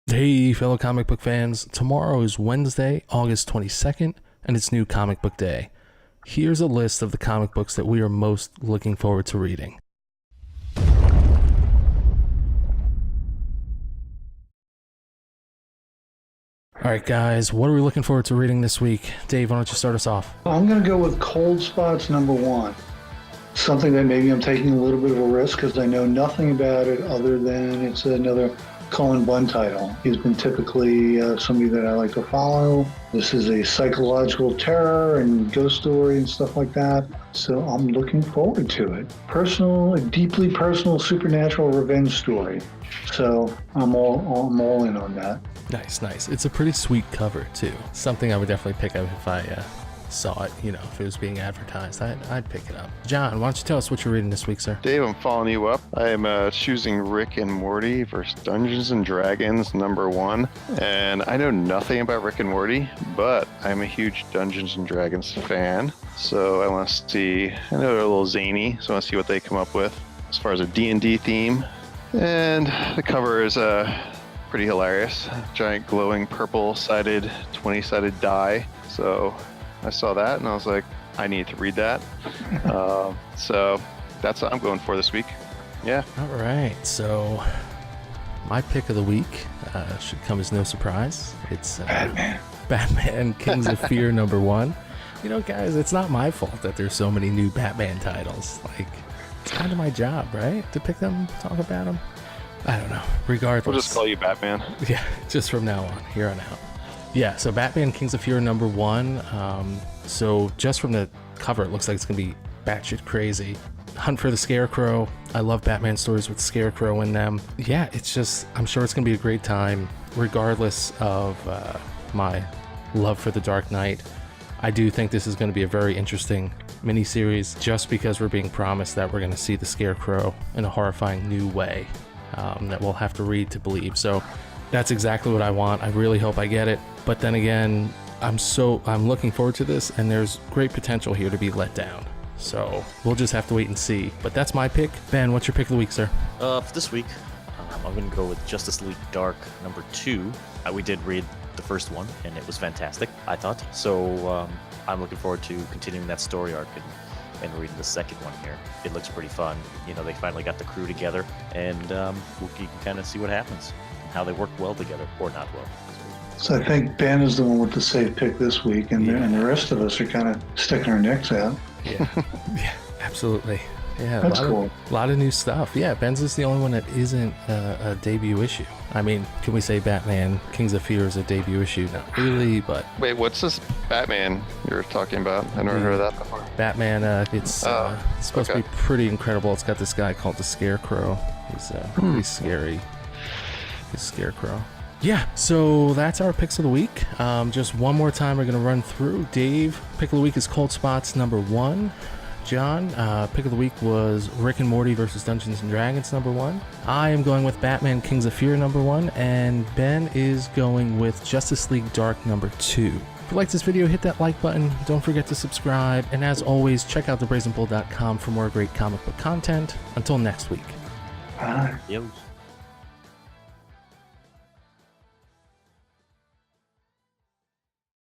Hey, fellow comic book fans. Tomorrow is Wednesday, August 22nd, and it's New Comic Book Day. Here's a list of the comic books that we are most looking forward to reading. Alright guys, what are we looking forward to reading this week? Dave, why don't you start us off? I'm going to go with Cold Spots #1. Something that maybe I'm taking a little bit of a risk because I know nothing about it other than it's another Cullen Bunn title. He's been typically somebody that I like to follow. This is a psychological terror and ghost story and stuff like that. So I'm looking forward to it. A deeply personal supernatural revenge story. So I'm all in on that. Nice. It's a pretty sweet cover too. Something I would definitely pick up if I saw it, if it was being advertised. I'd pick it up. John, why don't you tell us what you're reading this week, sir? Dave, I'm following you up. I am choosing Rick and Morty versus Dungeons and Dragons #1. And I know nothing about Rick and Morty, but I'm a huge Dungeons and Dragons fan. So I want to see, I know they're a little zany, so I want to see what they come up with as far as a D&D theme. And the cover is pretty hilarious. Giant glowing purple-sided, 20-sided die. So I saw that and I was like, I need to read that. So that's what I'm going for this week. Yeah. All right. So my pick of the week should come as no surprise. It's Batman Kings of Fear #1. Guys, it's not my fault that there's so many new Batman titles. It's kind of my job, right? To pick them, talk about them. I don't know. Regardless. We'll just call you Batman. Yeah, just from now on, here on out. Yeah, so Batman Kings of Fear #1. So just from the cover, it looks like it's going to be batshit crazy. Hunt for the Scarecrow. I love Batman stories with Scarecrow in them. Yeah, I'm sure it's going to be a great time, regardless of my love for the Dark Knight. I do think this is going to be a very interesting miniseries, just because we're being promised that we're going to see the Scarecrow in a horrifying new way that we'll have to read to believe. So that's exactly what I want. I really hope I get it. But then again, I'm looking forward to this, and there's great potential here to be let down. So we'll just have to wait and see. But that's my pick. Ben, what's your pick of the week, sir? For this week, I'm going to go with Justice League Dark #2. We did read the first one, and it was fantastic, I thought. So I'm looking forward to continuing that story arc and reading the second one here. It looks pretty fun. They finally got the crew together, and you can kind of see what happens, how they work well together, or not well. So I think Ben is the one with the safe pick this week, and the rest of us are kind of sticking our necks out. Yeah, absolutely. Yeah, that's cool. A lot of new stuff. Yeah, Ben's is the only one that isn't a debut issue. I mean, can we say Batman Kings of Fear is a debut issue? Not really, but... Wait, what's this Batman you're talking about? I've never heard of that before. Batman, it's supposed to be pretty incredible. It's got this guy called the Scarecrow. He's pretty scary. He's Scarecrow. Yeah, so that's our picks of the week. Just one more time we're going to run through. Dave, pick of the week is Cold Spots #1. John, pick of the week was Rick and Morty versus Dungeons and Dragons #1. I am going with Batman Kings of Fear #1, and Ben is going with Justice League Dark #2. If you like this video, hit that like button. Don't forget to subscribe, and as always, check out thebrazenbull.com for more great comic book content. Until next week. Bye. Yo.